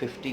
50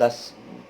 10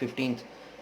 15th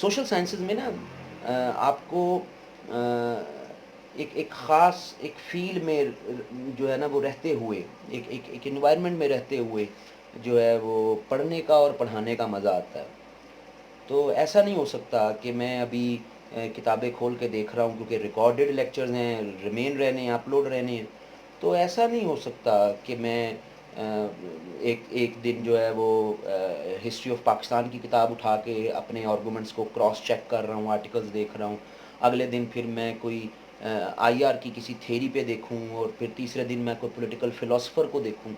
social sciences میں نا آپ کو ایک خاص ایک فیلڈ میں جو ہے نا وہ رہتے ہوئے ایک انوائرمنٹ میں رہتے ہوئے جو ہے وہ پڑھنے کا اور پڑھانے کا مزہ آتا ہے. تو ایسا نہیں ہو سکتا کہ میں ابھی کتابیں کھول کے دیکھ رہا ہوں کیونکہ ریکارڈڈ لیکچرز ہیں, ریمین رہنے ہیں, اپلوڈ رہنے ہیں. تو ایسا نہیں ہو سکتا کہ میں ایک دن جو ہے وہ ہسٹری آف پاکستان کی کتاب اٹھا کے اپنے آرگومنٹس کو کراس چیک کر رہا ہوں, آرٹیکلز دیکھ رہا ہوں, اگلے دن پھر میں کوئی آئی آر کی کسی تھیری پہ دیکھوں, اور پھر تیسرے دن میں کوئی پولیٹیکل فلاسفر کو دیکھوں.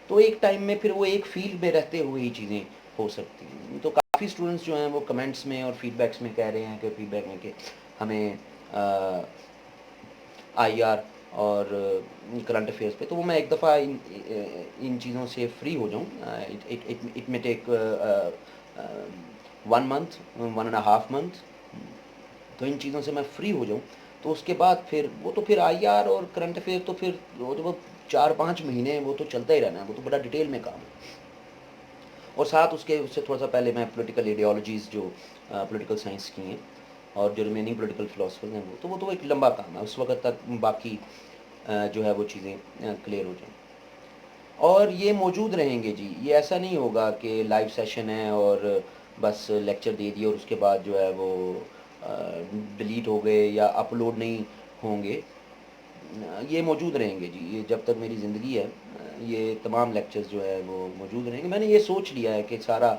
تو ایک ٹائم میں پھر وہ ایک فیلڈ میں رہتے ہوئے ہی چیزیں ہو سکتی ہیں. تو کافی اسٹوڈنٹس جو ہیں وہ کمنٹس میں اور فیڈ بیکس میں کہہ رہے ہیں کہ فیڈ بیک میں کہ ہمیں آئی آر اور کرنٹ افیئرس پہ, تو وہ میں ایک دفعہ ان چیزوں سے فری ہو جاؤں. اٹ میں ٹیک 1 month 1.5 month. تو ان چیزوں سے میں فری ہو جاؤں تو اس کے بعد پھر وہ تو پھر آئی آر اور کرنٹ افیئر تو پھر وہ 4-5 مہینے وہ تو چلتا ہی رہنا ہے, وہ تو بڑا ڈیٹیل میں کام ہے. اور ساتھ اس سے تھوڑا سا پہلے میں پولیٹیکل ایڈیالوجیز جو پولیٹیکل سائنس کی ہیں اور جو ریمیننگ پولیٹیکل فلاسفرز ہیں وہ تو ایک لمبا کام ہے, اس وقت تک باقی جو ہے وہ چیزیں کلیئر ہو جائیں. اور یہ موجود رہیں گے جی, یہ ایسا نہیں ہوگا کہ لائیو سیشن ہے اور بس لیکچر دے دیے اور اس کے بعد جو ہے وہ ڈیلیٹ ہو گئے یا اپلوڈ نہیں ہوں گے. یہ موجود رہیں گے جی, یہ جب تک میری زندگی ہے یہ تمام لیکچرز جو ہے وہ موجود رہیں گے. میں نے یہ سوچ لیا ہے کہ سارا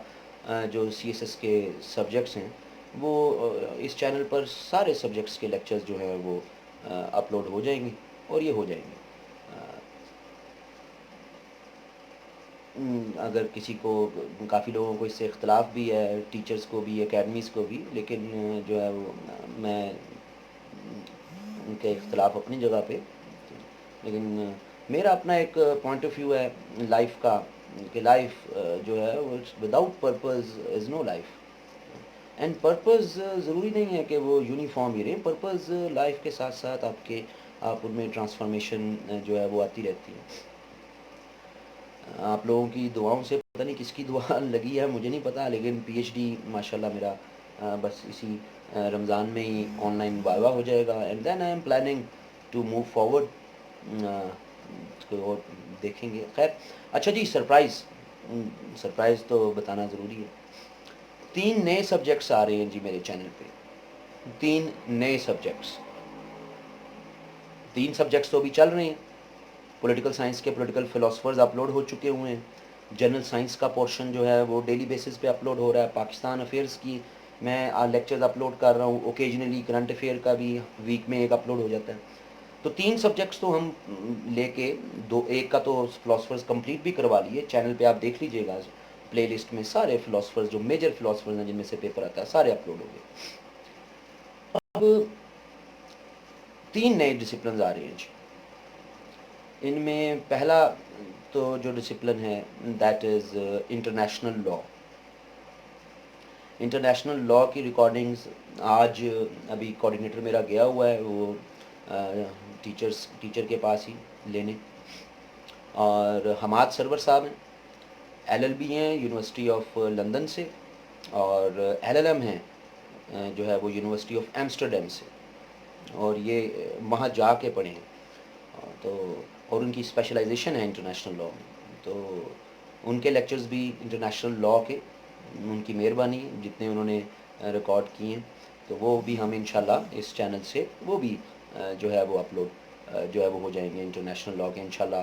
جو سی ایس ایس کے سبجیکٹس ہیں وہ اس چینل پر سارے سبجیکٹس کے لیکچرز جو ہیں وہ اپلوڈ ہو جائیں گے اور یہ ہو جائیں گے. اگر کسی کو, کافی لوگوں کو اس سے اختلاف بھی ہے, ٹیچرز کو بھی, اکیڈمیز کو بھی, لیکن جو ہے وہ میں ان کے اختلاف اپنی جگہ پہ, لیکن میرا اپنا ایک پوائنٹ آف ویو ہے لائف کا کہ لائف جو ہے وہ without purpose is no life. And purpose ضروری نہیں ہے کہ وہ یونیفارم ہی رہیں, پرپز لائف کے ساتھ ساتھ آپ ان میں ٹرانسفارمیشن جو ہے وہ آتی رہتی ہے. آپ لوگوں کی دعاؤں سے پتہ نہیں کس کی دعا لگی ہے مجھے نہیں پتہ, لیکن پی ایچ ڈی ماشاءاللہ میرا بس اسی رمضان میں ہی آن لائن وائوا ہو جائے گا. And then I am planning to move forward, اور دیکھیں گے. خیر اچھا جی, سرپرائز تو بتانا ضروری ہے. 3 نئے سبجیکٹس آ رہے ہیں جی میرے چینل پہ, 3 نئے سبجیکٹس. 3 سبجیکٹس تو ابھی چل رہے ہیں. پولیٹیکل سائنس کے پولیٹیکل فلاسفرز اپلوڈ ہو چکے ہوئے ہیں. جنرل سائنس کا پورشن جو ہے وہ ڈیلی بیسس پہ اپلوڈ ہو رہا ہے. پاکستان افیئرس کی میں لیکچرز اپلوڈ کر رہا ہوں. اوکیجنلی کرنٹ افیئر کا بھی ویک میں ایک اپلوڈ ہو جاتا ہے. تو 3 سبجیکٹس تو ہم لے کے ایک کا تو فلاسفرز کمپلیٹ بھی کروا لیے. چینل پہ آپ دیکھ لیجئے گا, پلے لسٹ میں سارے فلاسفرز جو میجر فلاسفرز ہیں جن میں سے پیپر آتا ہے سارے اپلوڈ ہو گئے. اب 3 نئے ڈسپلنز آ رہے ہیں جی. ان میں پہلا تو جو ڈسپلن ہے that is international law. International law کی ریکارڈنگز آج ابھی کوآرڈینیٹر میرا گیا ہوا ہے وہ ٹیچر کے پاس ہی لینے. اور حماد سرور صاحب ہیں, ایل ایل بی ہیں یونیورسٹی آف لندن سے, اور ایل ایل ایم ہیں جو ہے وہ یونیورسٹی آف ایمسٹرڈیم سے, اور یہ وہاں جا کے پڑھے ہیں. تو اور ان کی اسپیشلائزیشن ہے انٹرنیشنل لاء میں. تو ان کے لیکچرز بھی انٹرنیشنل لاء کے, ان کی مہربانی جتنے انہوں نے ریکارڈ کیے ہیں تو وہ بھی ہم انشاءاللہ اس چینل سے وہ بھی جو ہے وہ اپلوڈ جو ہے وہ ہو جائیں گے انٹرنیشنل لاء کے انشاءاللہ.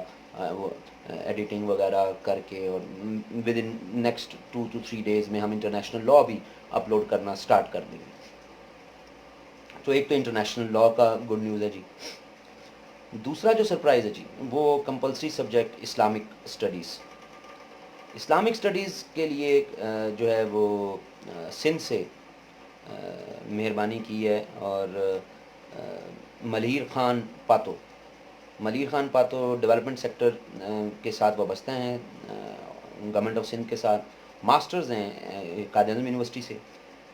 وہ ایڈیٹنگ وغیرہ کر کے اور with in next 2 to 3 days میں ہم انٹرنیشنل لاء بھی اپلوڈ کرنا سٹارٹ کر دیں گے. تو ایک تو انٹرنیشنل لاء کا گڈ نیوز ہے جی. دوسرا جو سرپرائز ہے جی وہ compulsory subject Islamic studies. Islamic studies کے لیے جو ہے وہ سندھ سے مہربانی کی ہے, اور ملیر خان پاتو ڈیولپمنٹ سیکٹر کے ساتھ وابستہ ہیں, گورنمنٹ آف سندھ کے ساتھ. ماسٹرز ہیں قائد اعظم یونیورسٹی سے,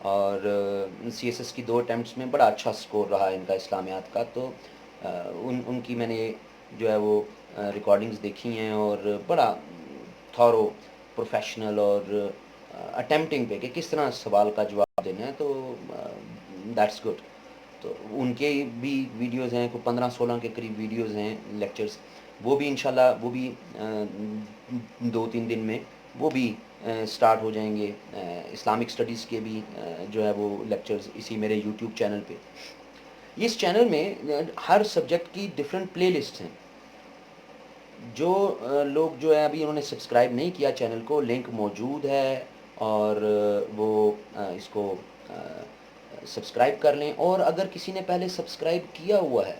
اور سی ایس ایس کی 2 اٹیمپٹس میں بڑا اچھا سکور رہا ان کا اسلامیات کا. تو ان کی میں نے جو ہے وہ ریکارڈنگز دیکھی ہیں, اور بڑا تھورو پروفیشنل اور اٹیمپٹنگ پہ کہ کس طرح سوال کا جواب دینا ہے، تو دیٹس گڈ. تو ان کے بھی ویڈیوز ہیں، کوئی 15-16 کے قریب ویڈیوز ہیں لیکچرز، وہ بھی انشاءاللہ وہ بھی 2-3 دن میں وہ بھی سٹارٹ ہو جائیں گے. اسلامک اسٹڈیز کے بھی جو ہے وہ لیکچرز اسی میرے یوٹیوب چینل پہ. اس چینل میں ہر سبجیکٹ کی ڈفرینٹ پلے لسٹ ہیں. جو لوگ جو ہے ابھی انہوں نے سبسکرائب نہیں کیا چینل کو، لنک موجود ہے، اور وہ اس کو سبسکرائب کر لیں. اور اگر کسی نے پہلے سبسکرائب کیا ہوا ہے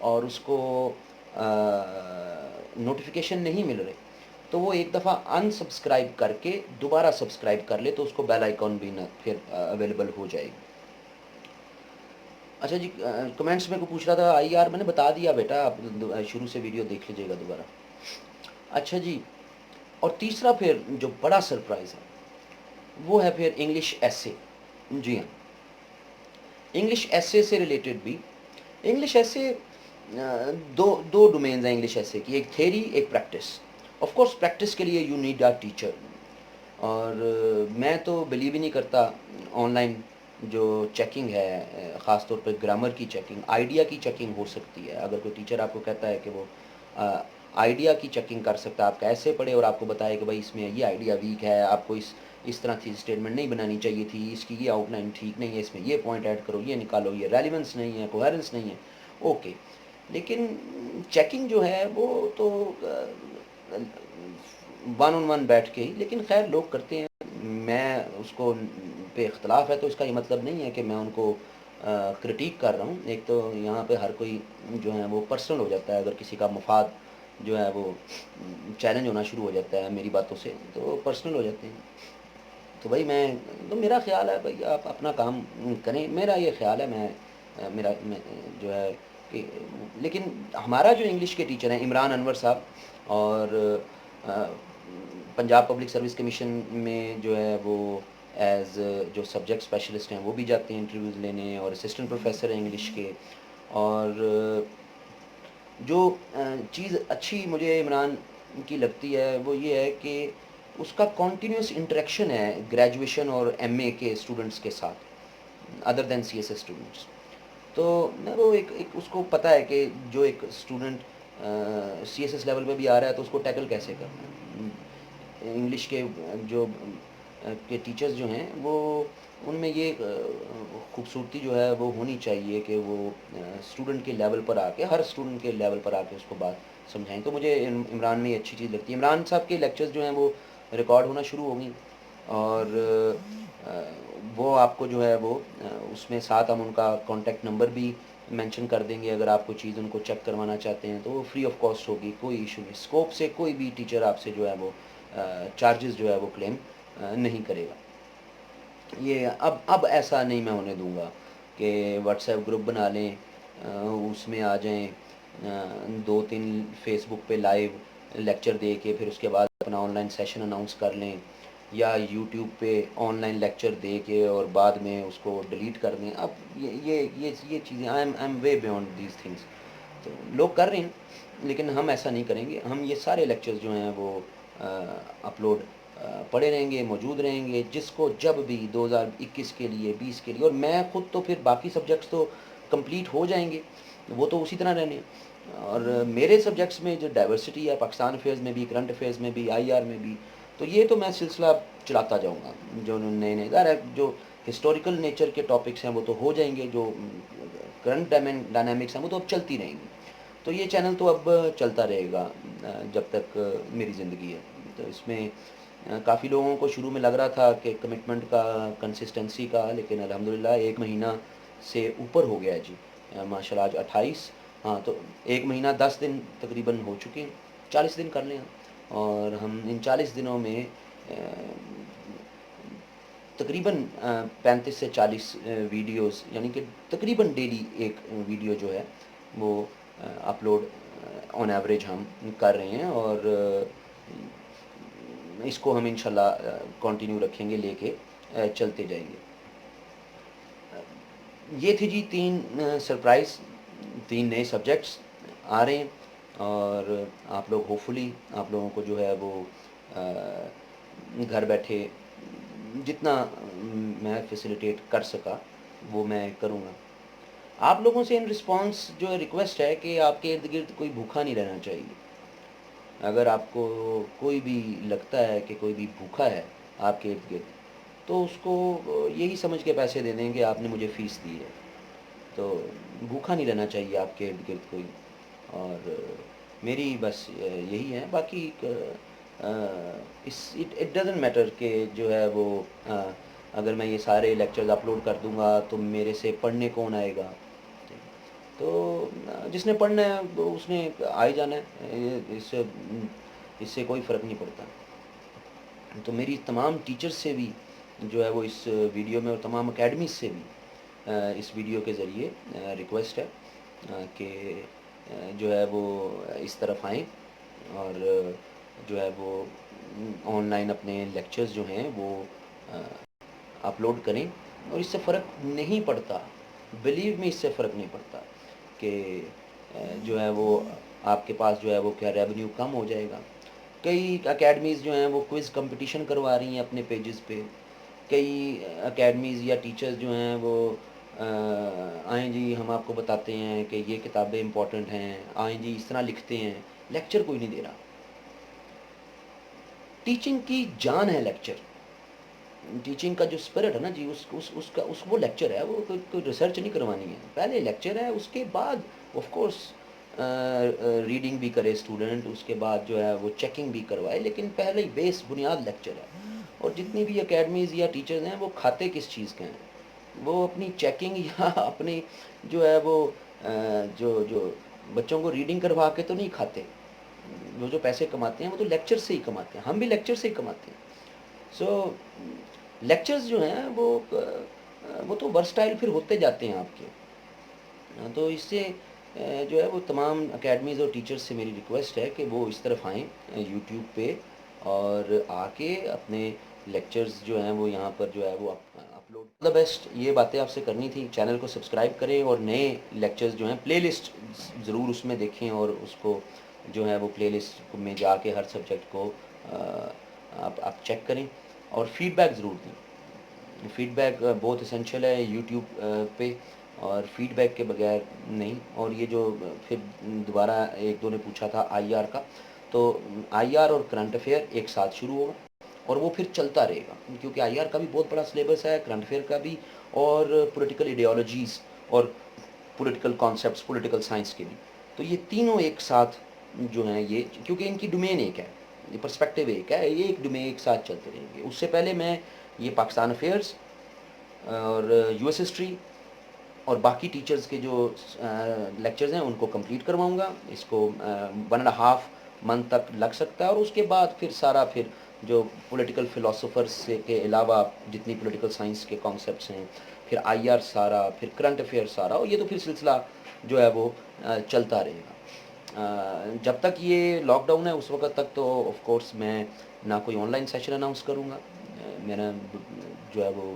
اور اس کو نوٹیفیکیشن نہیں مل رہے، تو وہ ایک دفعہ ان سبسکرائب کر کے دوبارہ سبسکرائب کر لے، تو اس کو بیل آئیکن بھی نہ پھر اویلیبل ہو جائے گی. اچھا جی، کمنٹس میں کو پوچھ رہا تھا آئی آر، میں نے بتا دیا بیٹا، آپ شروع سے ویڈیو دیکھ لیجیے گا دوبارہ. اچھا جی، اور تیسرا پھر جو بڑا سرپرائز ہے وہ ہے پھر انگلش ایسے. جی ہاں، انگلش ایسے سے ریلیٹڈ بھی. انگلش ایسے دو ڈومینز ہیں انگلش ایسے کی، ایک تھیری ایک پریکٹس. آف کورس پریکٹس کے لیے یو نیڈ اے ٹیچر. اور میں تو بلیو ہی نہیں کرتا آن لائن جو چیکنگ ہے، خاص طور پہ گرامر کی چیکنگ، آئیڈیا کی چیکنگ ہو سکتی ہے. اگر کوئی ٹیچر آپ کو کہتا ہے کہ وہ آئیڈیا کی چیکنگ کر سکتا ہے، آپ کیسے پڑھے اور آپ کو بتائے کہ بھائی اس میں یہ آئیڈیا ویک ہے، آپ کو اس طرح کی اسٹیٹمنٹ نہیں بنانی چاہیے تھی، اس کی یہ آؤٹ لائن ٹھیک نہیں ہے، اس میں یہ پوائنٹ ایڈ کرو، یہ نکالو، یہ ریلیونس نہیں ہے، کوہیرنس نہیں ہے، اوکے. لیکن چیکنگ جو ہے وہ تو ون آن ون بیٹھ کے ہی، لیکن خیر لوگ کرتے ہیں. میں اس کو پہ اختلاف ہے تو اس کا یہ مطلب نہیں ہے کہ میں ان کو کرٹیک کر رہا ہوں. ایک تو یہاں پہ ہر کوئی جو ہے وہ پرسنل ہو جاتا ہے، اگر کسی کا مفاد جو ہے وہ چیلنج ہونا شروع ہو جاتا ہے میری باتوں سے، تو پرسنل ہو جاتے ہیں. تو بھائی تو میرا خیال ہے بھائی آپ اپنا کام کریں، میرا یہ خیال ہے. میں جو ہے کہ لیکن ہمارا جو انگلش کے ٹیچر ہیں عمران انور صاحب، اور پنجاب پبلک سروس کمیشن میں جو ہے وہ ایز جو سبجیکٹ اسپیشلسٹ ہیں وہ بھی جاتے ہیں انٹرویوز لینے، اور اسسٹنٹ پروفیسر ہیں انگلش کے. اور جو چیز اچھی مجھے عمران کی لگتی ہے وہ یہ ہے کہ اس کا کنٹینیوس انٹریکشن ہے گریجویشن اور ایم اے کے اسٹوڈنٹس کے ساتھ، ادر دین سی ایس ایس اسٹوڈنٹس. تو وہ ایک اس کو پتہ ہے کہ جو ایک student C S S level پہ بھی آ رہا ہے تو اس کو ٹیکل کیسے کرنا ہے. انگلش کے جو کے ٹیچرز جو ہیں وہ ان میں یہ خوبصورتی جو ہے وہ ہونی چاہیے کہ وہ اسٹوڈنٹ کے لیول پر آ کے، ہر اسٹوڈنٹ کے لیول پر آ کے اس کو بات سمجھائیں. تو مجھے عمران میں یہ اچھی چیز لگتی ہے. عمران صاحب کے لیکچرز جو ہیں وہ ریکارڈ ہونا شروع ہو گئی، اور وہ آپ کو جو ہے وہ اس میں ساتھ ہم ان کا کانٹیکٹ نمبر بھی مینشن کر دیں گے. اگر آپ کو چیز ان کو چیک کروانا چاہتے ہیں تو وہ فری آف کاسٹ ہوگی، کوئی ایشو نہیں. اسکوپ سے کوئی بھی ٹیچر آپ سے جو ہے وہ چارجز جو ہے وہ کلیم نہیں کرے گا. یہ اب ایسا نہیں میں ہونے دوں گا کہ واٹس ایپ گروپ بنا لیں، اس میں آ جائیں، 2-3 فیس بک پہ لائیو لیکچر دے کے پھر اس کے بعد اپنا آن لائن سیشن اناؤنس کر لیں، یا یوٹیوب پہ آن لائن لیکچر دے کے اور بعد میں اس کو ڈیلیٹ کر دیں. اب یہ چیزیں I am way beyond these things. تو لوگ کر رہے ہیں لیکن ہم ایسا نہیں کریں گے. ہم یہ سارے لیکچرز جو ہیں وہ اپلوڈ پڑے رہیں گے، موجود رہیں گے، جس کو جب بھی 2021 کے لیے، 20 کے لیے. اور میں خود تو پھر باقی سبجیکٹس تو کمپلیٹ ہو جائیں گے، وہ تو اسی طرح رہنے ہیں. اور میرے سبجیکٹس میں جو ڈائیورسٹی ہے پاکستان افیئرز میں بھی، کرنٹ افیئرز میں بھی، آئی آر میں بھی، تو یہ تو میں سلسلہ چلاتا جاؤں گا. جو نئے ظاہر ہے جو ہسٹوریکل نیچر کے ٹاپکس ہیں وہ تو ہو جائیں گے، جو کرنٹ ڈائنامکس ہیں وہ تو اب چلتی رہیں گی. تو یہ چینل تو اب چلتا رہے گا جب تک میری زندگی ہے. تو اس میں کافی لوگوں کو شروع میں لگ رہا تھا کہ کمٹمنٹ کا، کنسسٹنسی کا، لیکن الحمدللہ 1 مہینہ سے اوپر ہو گیا ہے جی. ماشاء اللہ آج 28، ہاں تو 1 مہینہ 10 دن تقریباً ہو چکے ہیں. 40 دن کر لیں ہم، اور ہم ان 40 دنوں میں تقریباً 35 سے 40 ویڈیوز، یعنی کہ تقریباً ڈیلی ایک ویڈیو جو ہے وہ اپلوڈ آن ایوریج ہم کر رہے ہیں. اور اس کو ہم انشاءاللہ کنٹینیو رکھیں گے، لے کے چلتے جائیں گے. یہ تھی جی 3 سرپرائز، 3 نئے سبجیکٹس آ رہے ہیں. اور آپ لوگ ہوپ فلی آپ لوگوں کو جو ہے وہ گھر بیٹھے جتنا میں فیسیلیٹیٹ کر سکا وہ میں کروں گا. آپ لوگوں سے ان رسپانس جو ہے ریکویسٹ ہے کہ آپ کے ارد گرد کوئی بھوکا نہیں رہنا چاہیے. اگر آپ کو کوئی بھی لگتا ہے کہ کوئی بھی بھوکا ہے آپ کے ارد گرد تو اس کو یہی سمجھ کے پیسے دے دیں کہ آپ نے مجھے فیس دی ہے. تو بھوکا نہیں رہنا چاہیے آپ کے ارد گرد کوئی. اور میری بس یہی ہے. باقی اٹ ڈزنٹ میٹر کہ جو ہے وہ اگر میں یہ سارے لیکچرز اپلوڈ کر دوں گا تو میرے سے پڑھنے کون آئے گا. تو جس نے پڑھنا ہے وہ اس نے آ ہی جانا ہے. اس سے کوئی فرق نہیں پڑتا. تو میری تمام ٹیچرز سے بھی جو ہے وہ اس ویڈیو میں اور تمام اکیڈمیز سے بھی اس ویڈیو کے ذریعے ریکویسٹ ہے کہ جو ہے وہ اس طرف آئیں اور جو ہے وہ آن لائن اپنے لیکچرز جو ہیں وہ اپلوڈ کریں. اور اس سے فرق نہیں پڑتا, بلیو میں اس سے فرق نہیں پڑتا کہ جو ہے وہ آپ کے پاس جو ہے وہ کیا ریونیو کم ہو جائے گا. کئی اکیڈمیز جو ہیں وہ کوئز کمپٹیشن کروا رہی ہیں اپنے پیجز پہ. کئی اکیڈمیز یا ٹیچرز جو ہیں وہ آئیں جی ہم آپ کو بتاتے ہیں کہ یہ کتابیں امپورٹنٹ ہیں, آئیں جی اس طرح لکھتے ہیں. لیکچر کوئی نہیں دے رہا. ٹیچنگ کی جان ہے لیکچر. ٹیچنگ کا جو اسپرٹ ہے نا جی اس وہ لیکچر ہے. وہ کوئی ریسرچ نہیں کروانی ہے. پہلے لیکچر ہے, اس کے بعد آف کورس ریڈنگ بھی کرے اسٹوڈنٹ, اس کے بعد جو ہے وہ چیکنگ بھی کروائے, لیکن پہلے ہی بیس بنیاد لیکچر ہے. اور جتنی بھی اکیڈمیز یا ٹیچرز ہیں وہ کھاتے کس چیز کے ہیں؟ وہ اپنی چیکنگ یا اپنی جو ہے وہ جو بچوں کو ریڈنگ کروا کے تو نہیں کھاتے. وہ جو پیسے کماتے ہیں وہ تو لیکچر سے ہی کماتے ہیں. ہم بھی لیکچر سے ہی کماتے ہیں. سو لیکچرز جو ہیں وہ تو ورسٹائل پھر ہوتے جاتے ہیں آپ کے. تو اس سے جو ہے وہ تمام اکیڈمیز اور ٹیچرز سے میری ریکویسٹ ہے کہ وہ اس طرف آئیں یوٹیوب پہ اور آ کے اپنے لیکچرز جو ہیں وہ یہاں پر جو ہے وہ اپلوڈ. دا بیسٹ یہ باتیں آپ سے کرنی تھی. چینل کو سبسکرائب کریں اور نئے لیکچرز جو ہیں پلے لسٹ ضرور اس میں دیکھیں اور اس کو جو ہے وہ پلے لسٹ میں جا کے ہر سبجیکٹ کو آپ چیک کریں اور فیڈ بیک ضرور دیں. فیڈ بیک بہت اسینشیل ہے یوٹیوب پہ, اور فیڈ بیک کے بغیر نہیں. اور یہ جو پھر دوبارہ ایک دو نے پوچھا تھا آئی آر کا, تو آئی آر اور کرنٹ افیئر ایک ساتھ شروع ہوگا اور وہ پھر چلتا رہے گا, کیونکہ آئی آر کا بھی بہت بڑا سلیبس ہے, کرنٹ افیئر کا بھی, اور پولیٹیکل ایڈیالوجیز اور پولیٹیکل کانسیپٹس پولیٹیکل سائنس کے بھی. تو یہ تینوں ایک ساتھ جو ہیں یہ, کیونکہ ان کی ڈومین ایک ہے, یہ پرسپیکٹیو ایک ہے, یہ ایک ڈومین ایک ساتھ چلتے رہیں گے. اس سے پہلے میں یہ پاکستان افیئرس اور یو ایس ہسٹری اور باقی ٹیچرز کے جو لیکچرز ہیں ان کو کمپلیٹ کرواؤں گا. اس کو 1.5 منتھ تک لگ سکتا ہے. اور اس کے بعد پھر سارا پھر جو پولیٹیکل فلاسفرس کے علاوہ جتنی پولیٹیکل سائنس کے کانسیپٹس ہیں, پھر آئی آر سارا, پھر کرنٹ افیئر سارا, اور یہ تو پھر سلسلہ جو ہے وہ چلتا رہے گا. جب تک یہ لاک ڈاؤن ہے اس وقت تک تو آف کورس میں نہ کوئی آن لائن سیشن اناؤنس کروں گا. میرا جو ہے وہ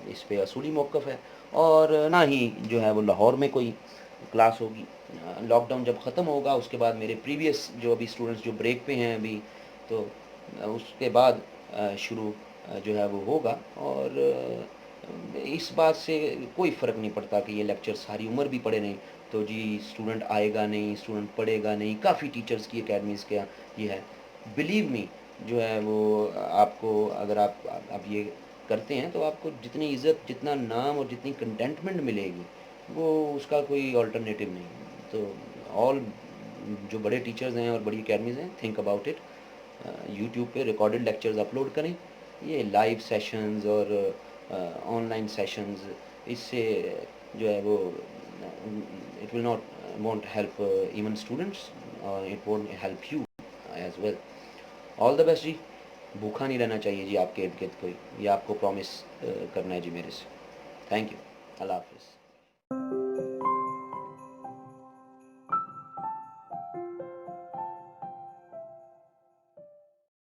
اس پہ اصولی موقف ہے, اور نہ ہی جو ہے وہ لاہور میں کوئی کلاس ہوگی. لاک ڈاؤن جب ختم ہوگا اس کے بعد میرے پریویس جو ابھی اسٹوڈنٹس جو بریک پہ ہیں ابھی, تو اس کے بعد شروع جو ہے وہ ہوگا. اور اس بات سے کوئی فرق نہیں پڑتا کہ یہ لیکچر ساری عمر بھی پڑھے نہیں تو جی اسٹوڈنٹ آئے گا نہیں, اسٹوڈنٹ پڑھے گا نہیں. کافی ٹیچرز کی اکیڈمیز کا یہ ہے. بلیو می جو ہے وہ آپ کو اگر آپ اب یہ کرتے ہیں تو آپ کو جتنی عزت, جتنا نام اور جتنی کنٹینٹمنٹ ملے گی وہ اس کا کوئی آلٹرنیٹیو نہیں. تو آل جو بڑے ٹیچرز ہیں اور بڑی اکیڈمیز ہیں, تھنک اباؤٹ اٹ. یوٹیوب پہ ریکارڈڈ لیکچرز اپلوڈ کریں. یہ لائیو سیشنز اور آن لائن سیشنز اس سے جو ہے وہ it will not want help even students, it won't help you as well. All the best ji. بھوکا نہیں رہنا چاہیے جی آپ کے ارد گرد کوئی, یہ آپ کو پرومس کرنا ہے جی میرے سے. Thank you. اللہ حافظ.